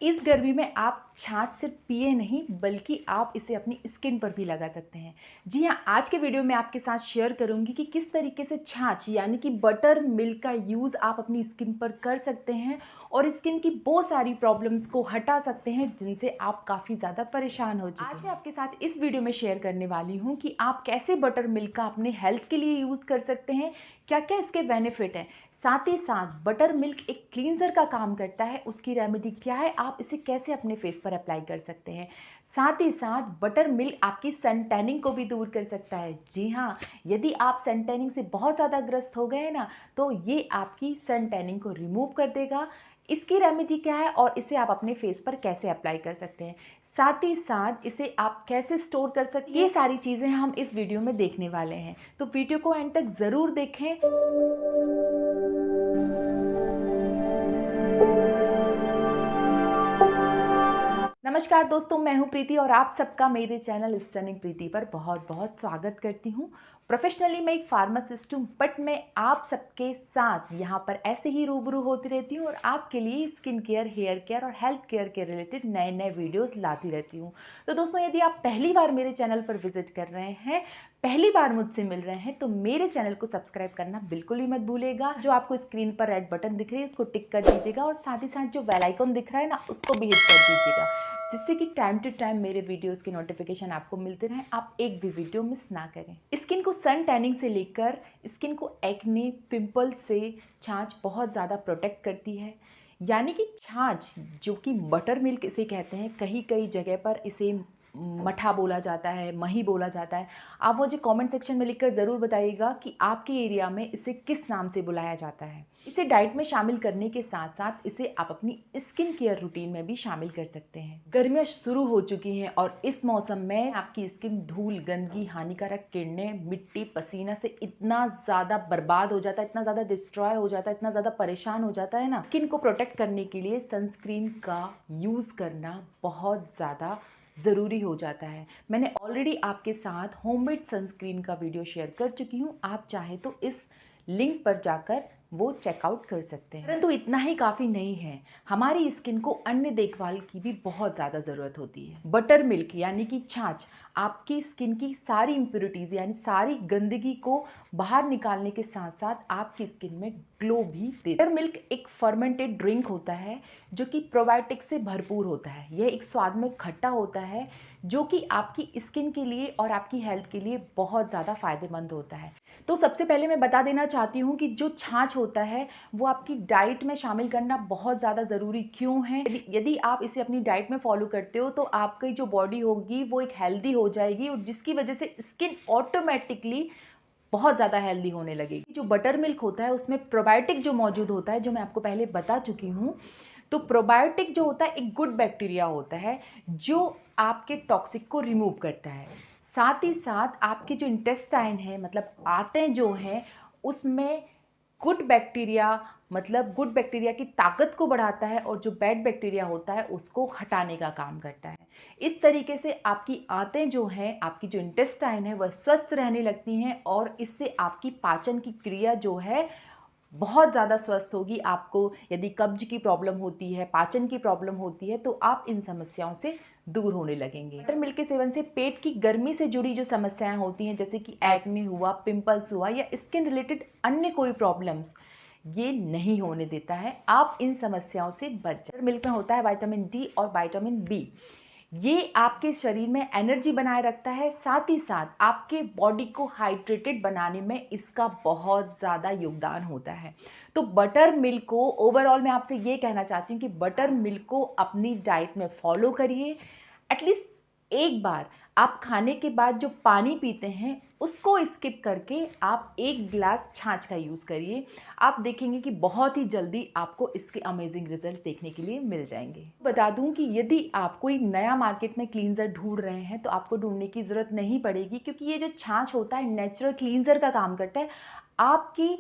इस गर्मी में आप छाछ सिर्फ पिए नहीं बल्कि आप इसे अपनी स्किन पर भी लगा सकते हैं। जी हाँ, आज के वीडियो में आपके साथ शेयर करूंगी कि किस तरीके से छाछ यानी कि बटर मिल्क का यूज़ आप अपनी स्किन पर कर सकते हैं और स्किन की बहुत सारी प्रॉब्लम्स को हटा सकते हैं जिनसे आप काफ़ी ज़्यादा परेशान हो चुके हैं। आज मैं आपके साथ इस वीडियो में शेयर करने वाली हूँ कि आप कैसे बटर मिल्क का अपने हेल्थ के लिए यूज़ कर सकते हैं, क्या क्या इसके बेनिफिट हैं। साथ ही साथ बटर मिल्क एक क्लींजर का काम करता है, उसकी रेमेडी क्या है, आप इसे कैसे अपने फेस पर अप्लाई कर सकते हैं। साथ ही साथ बटर मिल्क आपकी सन टैनिंग को भी दूर कर सकता है। जी हाँ, यदि आप सन टैनिंग से बहुत ज़्यादा ग्रस्त हो गए हैं ना, तो ये आपकी सन टैनिंग को रिमूव कर देगा। इसकी रेमेडी क्या है और इसे आप अपने फेस पर कैसे अप्लाई कर सकते हैं, साथ ही साथ इसे आप कैसे स्टोर कर सकते हैं, ये सारी चीज़ें हम इस वीडियो में देखने वाले हैं। तो वीडियो को एंड तक ज़रूर देखें। नमस्कार दोस्तों, मैं हूं प्रीति और आप सबका मेरे चैनल स्टनिंग प्रीति पर बहुत बहुत स्वागत करती हूं। प्रोफेशनली मैं एक फार्मासिस्ट हूं, बट मैं आप सबके साथ यहां पर ऐसे ही रूबरू होती रहती हूं और आपके लिए स्किन केयर, हेयर केयर और हेल्थ केयर के रिलेटेड नए नए वीडियोस लाती रहती हूं। तो दोस्तों, यदि आप पहली बार मेरे चैनल पर विजिट कर रहे हैं, पहली बार मुझसे मिल रहे हैं, तो मेरे चैनल को सब्सक्राइब करना बिल्कुल भी मत भूलिएगा। जो आपको स्क्रीन पर रेड बटन दिख रही है उसको टिक कर दीजिएगा और साथ ही साथ जो बेल आइकन दिख रहा है ना, उसको भी हिट कर दीजिएगा, जिससे कि टाइम टू टाइम मेरे वीडियोस की नोटिफिकेशन आपको मिलते रहें, आप एक भी वीडियो मिस ना करें। स्किन को सन टैनिंग से लेकर स्किन को एक्ने, पिंपल से छाछ बहुत ज़्यादा प्रोटेक्ट करती है। यानी कि छाछ, जो कि बटर मिल्क इसे कहते हैं, कहीं कई जगह पर इसे मठा बोला जाता है, मही बोला जाता है। आप मुझे कमेंट सेक्शन में लिखकर ज़रूर बताइएगा कि आपके एरिया में इसे किस नाम से बुलाया जाता है। इसे डाइट में शामिल करने के साथ साथ इसे आप अपनी स्किन केयर रूटीन में भी शामिल कर सकते हैं। गर्मियाँ शुरू हो चुकी हैं और इस मौसम में आपकी स्किन धूल, गंदगी, हानिकारक किरणें, मिट्टी, पसीना से इतना ज़्यादा बर्बाद हो जाता है, इतना ज़्यादा डिस्ट्रॉय हो जाता है, इतना ज़्यादा परेशान हो जाता है ना। स्किन को प्रोटेक्ट करने के लिए सनस्क्रीन का यूज़ करना बहुत ज़्यादा ज़रूरी हो जाता है। मैंने ऑलरेडी आपके साथ होममेड सनस्क्रीन का वीडियो शेयर कर चुकी हूँ, आप चाहे तो इस लिंक पर जाकर वो चेकआउट कर सकते हैं। परंतु इतना ही काफ़ी नहीं है, हमारी स्किन को अन्य देखभाल की भी बहुत ज़्यादा ज़रूरत होती है। बटर मिल्क यानी कि छाछ आपकी स्किन की सारी इम्प्योरिटीज़ यानी सारी गंदगी को बाहर निकालने के साथ साथ आपकी स्किन में ग्लो भी देता है। बटर मिल्क एक फर्मेंटेड ड्रिंक होता है जो कि प्रोबायोटिक से भरपूर होता है। यह एक स्वाद में खट्टा होता है जो कि आपकी स्किन के लिए और आपकी हेल्थ के लिए बहुत ज़्यादा फायदेमंद होता है। तो सबसे पहले मैं बता देना चाहती हूँ कि जो छाछ होता है वो आपकी डाइट में शामिल करना बहुत ज़्यादा ज़रूरी क्यों है। यदि आप इसे अपनी डाइट में फॉलो करते हो तो आपकी जो बॉडी होगी वो एक हेल्दी हो जाएगी और जिसकी वजह से स्किन ऑटोमेटिकली बहुत ज़्यादा हेल्दी होने लगेगी। जो बटर मिल्क होता है उसमें प्रोबायोटिक जो मौजूद होता है, जो मैं आपको पहले बता चुकी हूँ। तो प्रोबायोटिक जो होता है एक गुड बैक्टीरिया होता है जो आपके टॉक्सिक को रिमूव करता है। साथ ही साथ आपके जो इंटेस्टाइन है, मतलब आंतें जो हैं, उसमें गुड बैक्टीरिया, मतलब गुड बैक्टीरिया की ताकत को बढ़ाता है और जो बैड बैक्टीरिया होता है उसको हटाने का काम करता है। इस तरीके से आपकी आंतें जो हैं, आपकी जो इंटेस्टाइन है, वह स्वस्थ रहने लगती हैं और इससे आपकी पाचन की क्रिया जो है बहुत ज़्यादा स्वस्थ होगी। आपको यदि कब्ज की प्रॉब्लम होती है, पाचन की प्रॉब्लम होती है, तो आप इन समस्याओं से दूर होने लगेंगे। बटर मिल्क के सेवन से पेट की गर्मी से जुड़ी जो समस्याएं होती हैं, जैसे कि एक्ने हुआ, पिंपल्स हुआ या स्किन रिलेटेड अन्य कोई प्रॉब्लम्स, ये नहीं होने देता है। आप इन समस्याओं से बच जाए। बटर मिल्क में होता है विटामिन डी और विटामिन बी। ये आपके शरीर में एनर्जी बनाए रखता है, साथ ही साथ आपके बॉडी को हाइड्रेटेड बनाने में इसका बहुत ज़्यादा योगदान होता है। तो बटर मिल्क को ओवरऑल मैं आपसे ये कहना चाहती हूँ कि बटर मिल्क को अपनी डाइट में फॉलो करिए। एटलीस्ट एक बार आप खाने के बाद जो पानी पीते हैं उसको स्किप करके आप एक गिलास छाछ का यूज़ करिए। आप देखेंगे कि बहुत ही जल्दी आपको इसके अमेजिंग रिजल्ट देखने के लिए मिल जाएंगे। बता दूं कि यदि आप कोई नया मार्केट में क्लींजर ढूंढ रहे हैं तो आपको ढूंढने की ज़रूरत नहीं पड़ेगी, क्योंकि ये जो छाछ होता है नेचुरल क्लींजर का काम करता है। आपकी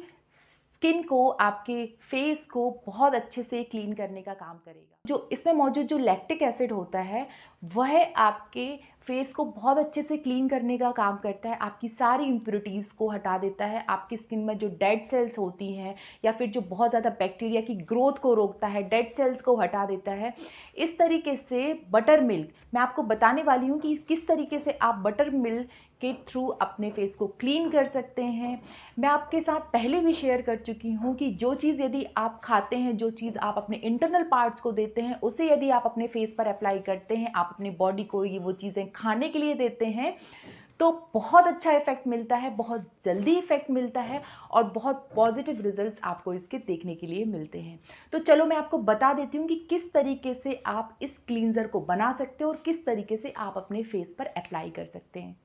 स्किन को, आपके फेस को बहुत अच्छे से क्लीन करने का काम करेगा। जो इसमें मौजूद जो लैक्टिक एसिड होता है वह आपके फेस को बहुत अच्छे से क्लीन करने का काम करता है, आपकी सारी इम्प्योरिटीज़ को हटा देता है, आपकी स्किन में जो डेड सेल्स होती हैं या फिर जो बहुत ज़्यादा बैक्टीरिया की ग्रोथ को रोकता है, डेड सेल्स को हटा देता है। इस तरीके से बटर मिल्क, मैं आपको बताने वाली हूँ कि किस तरीके से आप बटर मिल्क के थ्रू अपने फेस को क्लीन कर सकते हैं। मैं आपके साथ पहले भी शेयर कर चुकी हूँ कि जो चीज़ यदि आप खाते हैं, जो चीज़ आप अपने इंटरनल पार्ट्स को देते हैं, उसे यदि आप अपने फेस पर अप्लाई करते हैं, आप अपनी बॉडी को ये वो चीज़ें खाने के लिए देते हैं, तो बहुत अच्छा इफ़ेक्ट मिलता है, बहुत जल्दी इफ़ेक्ट मिलता है और बहुत पॉजिटिव रिजल्ट्स आपको इसके देखने के लिए मिलते हैं। तो चलो मैं आपको बता देती हूँ कि किस तरीके से आप इस क्लींजर को बना सकते हो और किस तरीके से आप अपने फेस पर अप्लाई कर सकते हैं।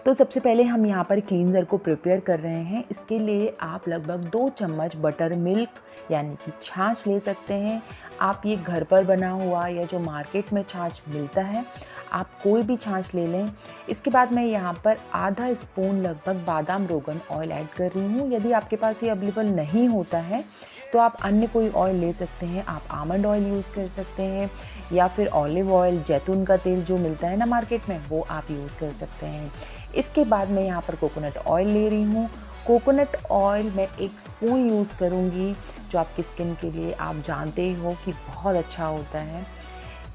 तो सबसे पहले हम यहाँ पर क्लींजर को प्रिपेयर कर रहे हैं। इसके लिए आप लगभग 2 चम्मच बटर मिल्क यानी कि छाछ ले सकते हैं। आप ये घर पर बना हुआ या जो मार्केट में छाछ मिलता है, आप कोई भी छाछ ले लें। इसके बाद मैं यहाँ पर आधा स्पून लगभग बादाम रोगन ऑयल ऐड कर रही हूँ। यदि आपके पास ये अवेलेबल नहीं होता है तो आप अन्य कोई ऑयल ले सकते हैं। आप आमंड ऑयल यूज़ कर सकते हैं या फिर ऑलिव ऑयल, जैतून का तेल जो मिलता है ना मार्केट में, वो आप यूज़ कर सकते हैं। इसके बाद मैं यहाँ पर कोकोनट ऑयल ले रही हूँ। कोकोनट ऑयल मैं 1 स्पून यूज़ करूँगी, जो आपकी स्किन के लिए आप जानते ही हो कि बहुत अच्छा होता है।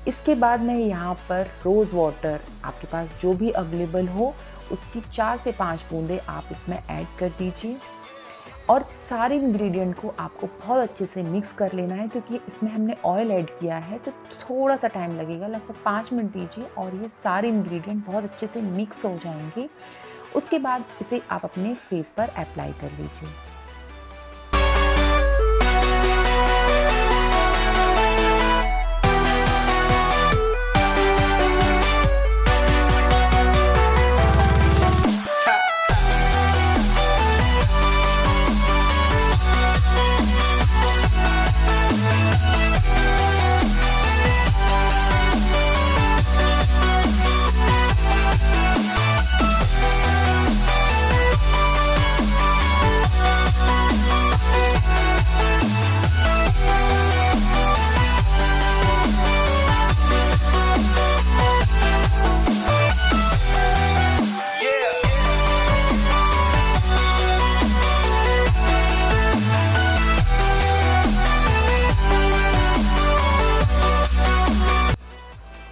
इसके बाद मैं यहाँ पर रोज़ वाटर, आपके पास जो भी अवेलेबल हो, उसकी 4 से 5 बूंदें आप इसमें ऐड कर दीजिए और सारे इंग्रेडिएंट को आपको बहुत अच्छे से मिक्स कर लेना है, क्योंकि इसमें हमने ऑयल ऐड किया है तो थोड़ा सा टाइम लगेगा, लगभग 5 मिनट दीजिए और ये सारे इंग्रेडिएंट बहुत अच्छे से मिक्स हो जाएंगे। उसके बाद इसे आप अपने फेस पर अप्लाई कर लीजिए।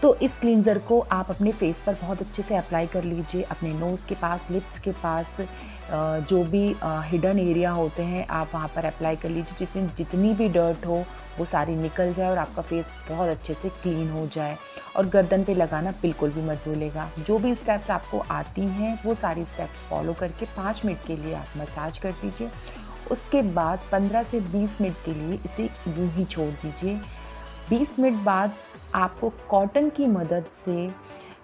तो इस क्लींजर को आप अपने फेस पर बहुत अच्छे से अप्लाई कर लीजिए। अपने नोज़ के पास, लिप्स के पास, जो भी हिडन एरिया होते हैं आप वहाँ पर अप्लाई कर लीजिए, जिसमें जितनी भी डर्ट हो वो सारी निकल जाए और आपका फेस बहुत अच्छे से क्लीन हो जाए। और गर्दन पे लगाना बिल्कुल भी मत भूलिएगा। जो भी स्टेप्स आपको आती हैं वो सारी स्टेप्स फॉलो करके 5 मिनट के लिए आप मसाज कर दीजिए। उसके बाद 15 से 20 मिनट के लिए इसे यूँ ही छोड़ दीजिए। 20 मिनट बाद आपको कॉटन की मदद से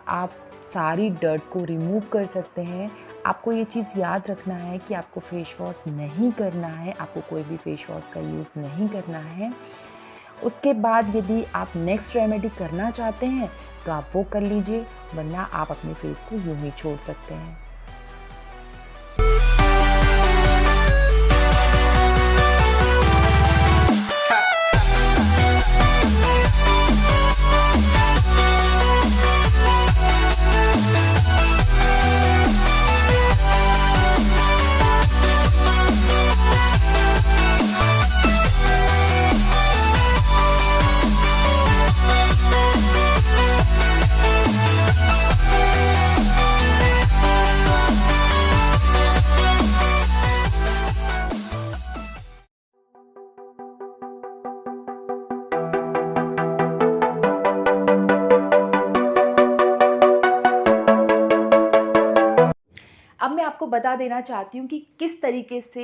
आप सारी डर्ट को रिमूव कर सकते हैं। आपको ये चीज़ याद रखना है कि आपको फेस वॉश नहीं करना है, आपको कोई भी फेस वॉश का यूज़ नहीं करना है। उसके बाद यदि आप नेक्स्ट रेमेडी करना चाहते हैं तो आप वो कर लीजिए, वरना आप अपने फेस को यूँ ही छोड़ सकते हैं। अब मैं आपको बता देना चाहती हूँ कि किस तरीके से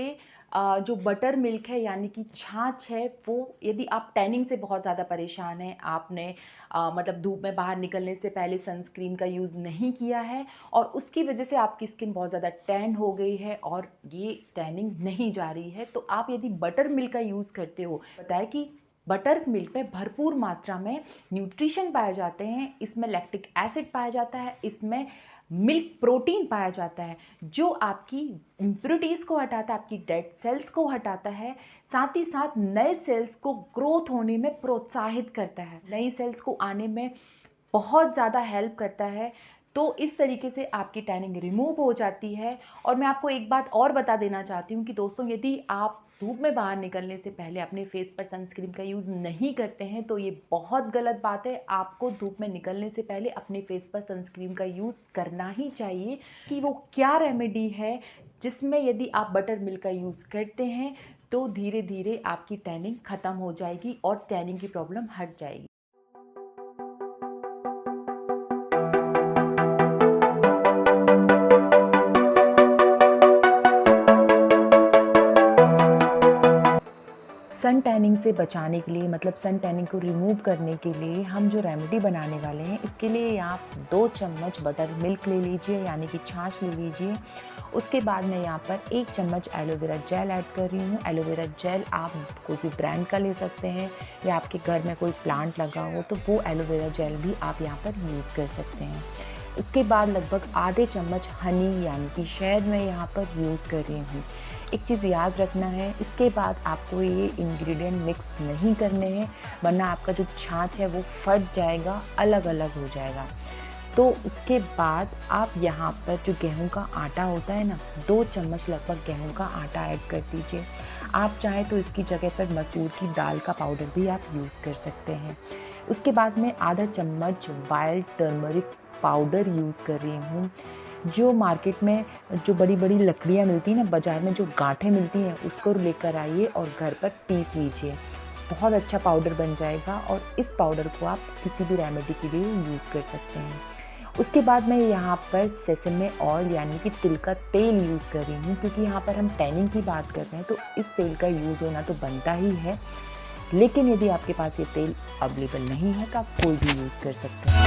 जो बटर मिल्क है यानी कि छाछ है, वो यदि आप टैनिंग से बहुत ज़्यादा परेशान हैं, आपने मतलब धूप में बाहर निकलने से पहले सनस्क्रीन का यूज़ नहीं किया है और उसकी वजह से आपकी स्किन बहुत ज़्यादा टैन हो गई है और ये टैनिंग नहीं जा रही है, तो आप यदि बटर मिल्क का यूज़ करते हो, पता है कि बटर मिल्क में भरपूर मात्रा में न्यूट्रिशन पाए जाते हैं, इसमें लैक्टिक एसिड पाया जाता है, इसमें मिल्क प्रोटीन पाया जाता है जो आपकी इम्प्योरिटीज़ को हटाता है, आपकी डेड सेल्स को हटाता है, साथ ही साथ नए सेल्स को ग्रोथ होने में प्रोत्साहित करता है, नई सेल्स को आने में बहुत ज़्यादा हेल्प करता है। तो इस तरीके से आपकी टैनिंग रिमूव हो जाती है। और मैं आपको एक बात और बता देना चाहती हूँ कि दोस्तों, यदि आप धूप में बाहर निकलने से पहले अपने फेस पर सनस्क्रीन का यूज़ नहीं करते हैं तो ये बहुत गलत बात है। आपको धूप में निकलने से पहले अपने फेस पर सनस्क्रीन का यूज़ करना ही चाहिए। कि वो क्या रेमेडी है जिसमें यदि आप बटर मिल्क का यूज़ करते हैं तो धीरे धीरे आपकी टैनिंग ख़त्म हो जाएगी और टैनिंग की प्रॉब्लम हट जाएगी। सन टैनिंग से बचाने के लिए, मतलब सन टैनिंग को रिमूव करने के लिए हम जो रेमेडी बनाने वाले हैं, इसके लिए आप 2 चम्मच बटर मिल्क ले लीजिए, यानी कि छाछ ले लीजिए। उसके बाद मैं यहाँ पर 1 चम्मच एलोवेरा जेल ऐड कर रही हूँ। एलोवेरा जेल आप कोई भी ब्रांड का ले सकते हैं या आपके घर में कोई प्लांट लगा हो तो वो एलोवेरा जेल भी आप यहाँ पर यूज़ कर सकते हैं। उसके बाद लगभग आधे चम्मच हनी यानी कि शहद मैं यहाँ पर यूज़ कर रही हूँ। एक चीज़ याद रखना है, इसके बाद आपको ये इंग्रेडिएंट मिक्स नहीं करने हैं, वरना आपका जो छाछ है वो फट जाएगा, अलग अलग हो जाएगा। तो उसके बाद आप यहाँ पर जो गेहूं का आटा होता है ना, 2 चम्मच लगभग गेहूं का आटा ऐड कर दीजिए। आप चाहें तो इसकी जगह पर मसूर की दाल का पाउडर भी आप यूज़ कर सकते हैं। उसके बाद मैं आधा चम्मच वाइल्ड टर्मरिक पाउडर यूज़ कर रही हूँ। जो मार्केट में जो बड़ी बड़ी लकड़ियाँ मिलती हैं ना, बाज़ार में जो गांठें मिलती हैं, उसको लेकर आइए और घर पर पीस लीजिए। बहुत अच्छा पाउडर बन जाएगा और इस पाउडर को आप किसी भी रेमेडी के लिए यूज़ कर सकते हैं। उसके बाद मैं यहाँ पर सेसमे ऑयल यानी कि तिल का तेल यूज़ कर रही हूँ, क्योंकि यहाँ पर हम टैनिंग की बात कर रहे हैं तो इस तेल का यूज़ होना तो बनता ही है। लेकिन यदि आपके पास ये तेल अवेलेबल नहीं है तो आप कोई भी यूज़ कर सकते हैं।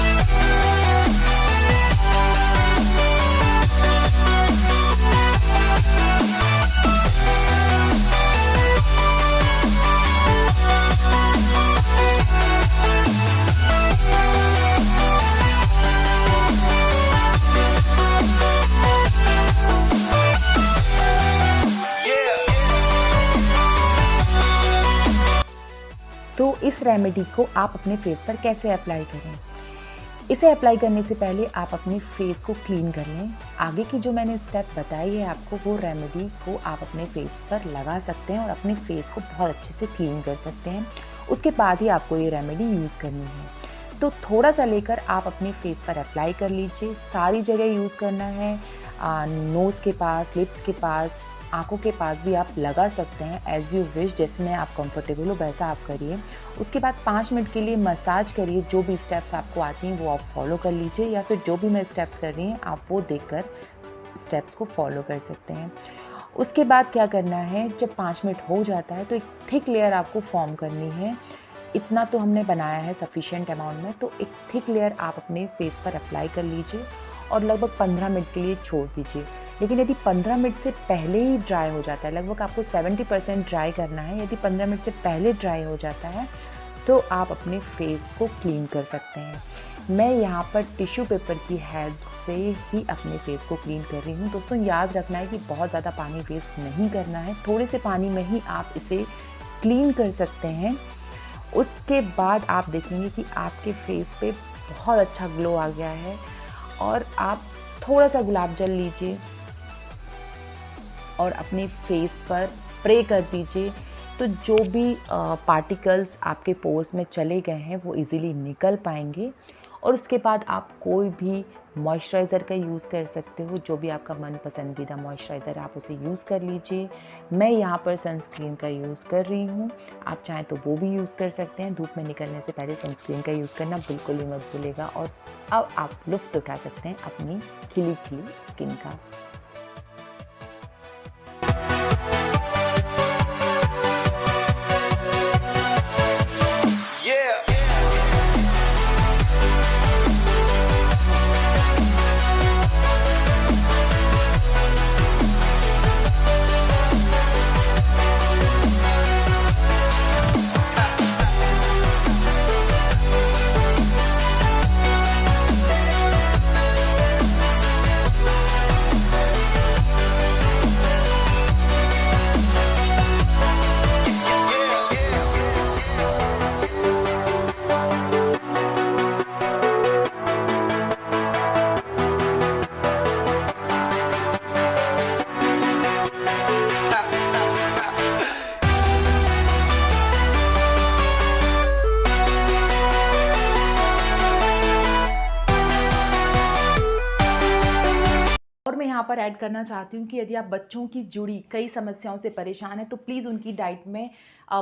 तो इस रेमेडी को आप अपने फेस पर कैसे अप्लाई करें? इसे अप्लाई करने से पहले आप अपने फेस को क्लीन कर लें। आगे की जो मैंने स्टेप बताई है आपको, वो रेमेडी को आप अपने फेस पर लगा सकते हैं और अपने फेस को बहुत अच्छे से क्लीन कर सकते हैं। उसके बाद ही आपको ये रेमेडी यूज़ करनी है। तो थोड़ा सा लेकर आप अपने फेस पर अप्लाई कर लीजिए। सारी जगह यूज़ करना है, नोज़ के पास, लिप्स के पास, आँखों के पास भी आप लगा सकते हैं, एज़ यू विश, जिसमें आप कंफर्टेबल हो वैसा आप करिए। उसके बाद 5 मिनट के लिए मसाज करिए। जो भी स्टेप्स आपको आती हैं वो आप फॉलो कर लीजिए, या फिर जो भी मैं स्टेप्स कर रही हैं आप वो देखकर स्टेप्स को फॉलो कर सकते हैं। उसके बाद क्या करना है, जब 5 मिनट हो जाता है तो एक थिक लेयर आपको फॉर्म करनी है। इतना तो हमने बनाया है सफिशिएंट अमाउंट में, तो एक थिक लेयर आप अपने फेस पर अप्लाई कर लीजिए और लगभग 15 मिनट के लिए छोड़ दीजिए। लेकिन यदि 15 मिनट से पहले ही ड्राई हो जाता है, लगभग आपको 70% ड्राई करना है, यदि 15 मिनट से पहले ड्राई हो जाता है तो आप अपने फेस को क्लीन कर सकते हैं। मैं यहाँ पर टिश्यू पेपर की हेल्प से ही अपने फेस को क्लीन कर रही हूँ। दोस्तों याद रखना है कि बहुत ज़्यादा पानी वेस्ट नहीं करना है, थोड़े से पानी में ही आप इसे क्लीन कर सकते हैं। उसके बाद आप देखेंगे कि आपके फेस पे बहुत अच्छा ग्लो आ गया है। और आप थोड़ा सा गुलाब जल लीजिए और अपने फेस पर स्प्रे कर दीजिए, तो जो भी पार्टिकल्स आपके पोर्स में चले गए हैं वो इजीली निकल पाएंगे। और उसके बाद आप कोई भी मॉइस्चराइज़र का यूज़ कर सकते हो, जो भी आपका मन पसंदीदा मॉइस्चराइज़र आप उसे यूज़ कर लीजिए। मैं यहाँ पर सनस्क्रीन का यूज़ कर रही हूँ, आप चाहें तो वो भी यूज़ कर सकते हैं। धूप में निकलने से पहले सनस्क्रीन का यूज़ करना बिल्कुल ही मत भूलिएगा। और अब आप लुत्फ़ उठा सकते हैं अपनी खिली खिली स्किन का। यहाँ पर ऐड करना चाहती हूँ कि यदि आप बच्चों की जुड़ी कई समस्याओं से परेशान हैं तो प्लीज़ उनकी डाइट में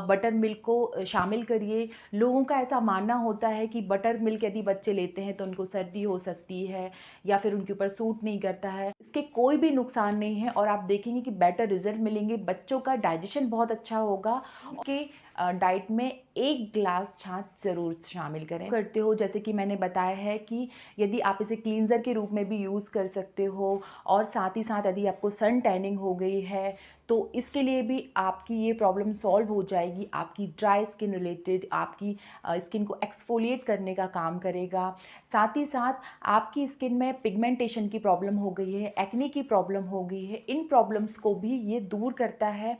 बटर मिल्क को शामिल करिए। लोगों का ऐसा मानना होता है कि बटर मिल्क यदि बच्चे लेते हैं तो उनको सर्दी हो सकती है या फिर उनके ऊपर सूट नहीं करता है। इसके कोई भी नुकसान नहीं है और आप देखेंगे कि बेटर रिजल्ट मिलेंगे। बच्चों का डाइजेशन बहुत अच्छा होगा। कि डाइट में 1 ग्लास छाछ ज़रूर शामिल करें करते हो। जैसे कि मैंने बताया है कि यदि आप इसे क्लींजर के रूप में भी यूज़ कर सकते हो और साथ ही साथ यदि आपको सन टैनिंग हो गई है तो इसके लिए भी आपकी ये प्रॉब्लम सॉल्व हो जाएगी। आपकी ड्राई स्किन रिलेटेड आपकी स्किन को एक्सफोलिएट करने का काम करेगा। साथ ही साथ आपकी स्किन में पिगमेंटेशन की प्रॉब्लम हो गई है, एक्ने की प्रॉब्लम हो गई है, इन प्रॉब्लम्स को भी ये दूर करता है।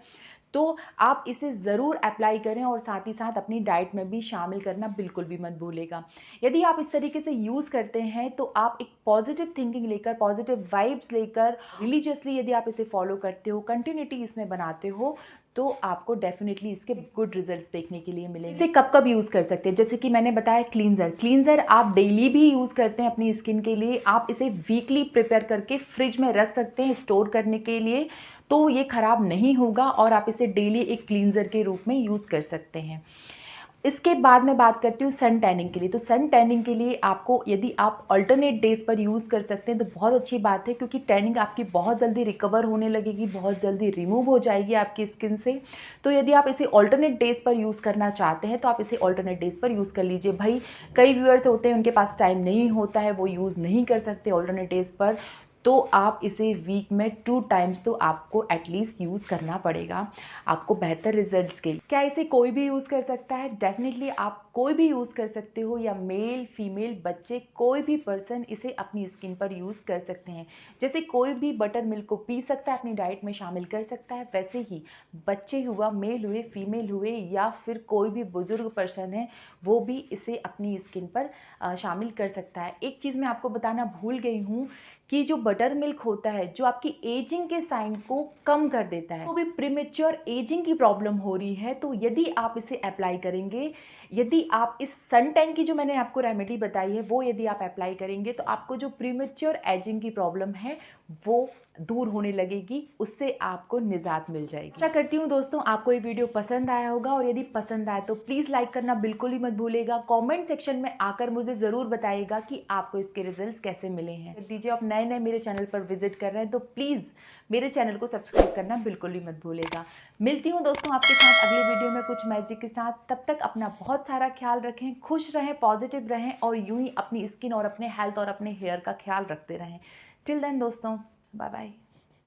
तो आप इसे ज़रूर अप्लाई करें और साथ ही साथ अपनी डाइट में भी शामिल करना बिल्कुल भी मत भूलिएगा। यदि आप इस तरीके से यूज़ करते हैं तो आप एक पॉजिटिव थिंकिंग लेकर, पॉजिटिव वाइब्स लेकर, रिलीजियसली यदि आप इसे फॉलो करते हो, कंटिन्यूटी इसमें बनाते हो तो आपको डेफिनेटली इसके गुड रिजल्ट्स देखने के लिए मिलेंगे। इसे कब कब यूज़ कर सकते हैं, जैसे कि मैंने बताया क्लींजर आप डेली भी यूज़ करते हैं अपनी स्किन के लिए। आप इसे वीकली प्रिपेयर करके फ्रिज में रख सकते हैं स्टोर करने के लिए, तो ये ख़राब नहीं होगा और आप इसे डेली एक क्लींजर के रूप में यूज़ कर सकते हैं। इसके बाद मैं बात करती हूँ सन टैनिंग के लिए। तो सन टैनिंग के लिए आपको यदि आप अल्टरनेट डेज़ पर यूज़ कर सकते हैं तो बहुत अच्छी बात है, क्योंकि टैनिंग आपकी बहुत जल्दी रिकवर होने लगेगी, बहुत जल्दी रिमूव हो जाएगी आपकी स्किन से। तो यदि आप इसे अल्टरनेट डेज़ पर यूज़ करना चाहते हैं तो आप इसे अल्टरनेट डेज़ पर यूज़ कर लीजिए। भाई कई व्यूअर्स होते हैं उनके पास टाइम नहीं होता है, वो यूज़ नहीं कर सकते अल्टरनेट डेज़ पर, तो आप इसे वीक में 2 टाइम्स तो आपको एटलीस्ट यूज़ करना पड़ेगा आपको बेहतर रिजल्ट्स के लिए। क्या इसे कोई भी यूज़ कर सकता है? डेफिनेटली आप कोई भी यूज़ कर सकते हो, या मेल फीमेल बच्चे कोई भी पर्सन इसे अपनी स्किन पर यूज़ कर सकते हैं। जैसे कोई भी बटर मिल्क को पी सकता है, अपनी डाइट में शामिल कर सकता है, वैसे ही बच्चे हुआ, मेल हुए, फीमेल हुए, या फिर कोई भी बुजुर्ग पर्सन है वो भी इसे अपनी स्किन पर शामिल कर सकता है। एक चीज़ मैं आपको बताना भूल गई हूँ कि जो बटर मिल्क होता है जो आपकी एजिंग के साइन को कम कर देता है। तो भी प्रीमेच्योर एजिंग की प्रॉब्लम हो रही है तो यदि आप इसे अप्लाई करेंगे, यदि आप इस सन टैन की जो मैंने आपको रेमेडी बताई है वो यदि आप अप्लाई करेंगे तो आपको जो प्रीमेच्योर एजिंग की प्रॉब्लम है वो दूर होने लगेगी, उससे आपको निजात मिल जाएगी। आशा करती हूँ दोस्तों आपको ये वीडियो पसंद आया होगा, और यदि पसंद आए तो प्लीज़ लाइक करना बिल्कुल ही मत भूलिएगा। कमेंट सेक्शन में आकर मुझे ज़रूर बताइएगा कि आपको इसके रिजल्ट्स कैसे मिले हैं। दीजिए आप नए नए मेरे चैनल पर विजिट कर रहे हैं तो प्लीज़ मेरे चैनल को सब्सक्राइब करना बिल्कुल ही मत भूलिएगा। मिलती हूँ दोस्तों आपके साथ अगले वीडियो में कुछ मैजिक के साथ। तब तक अपना बहुत सारा ख्याल रखें, खुश रहें, पॉजिटिव रहें और यूं ही अपनी स्किन और अपने हेल्थ और अपने हेयर का ख्याल रखते रहें। टिल देन दोस्तों, बाय बाय।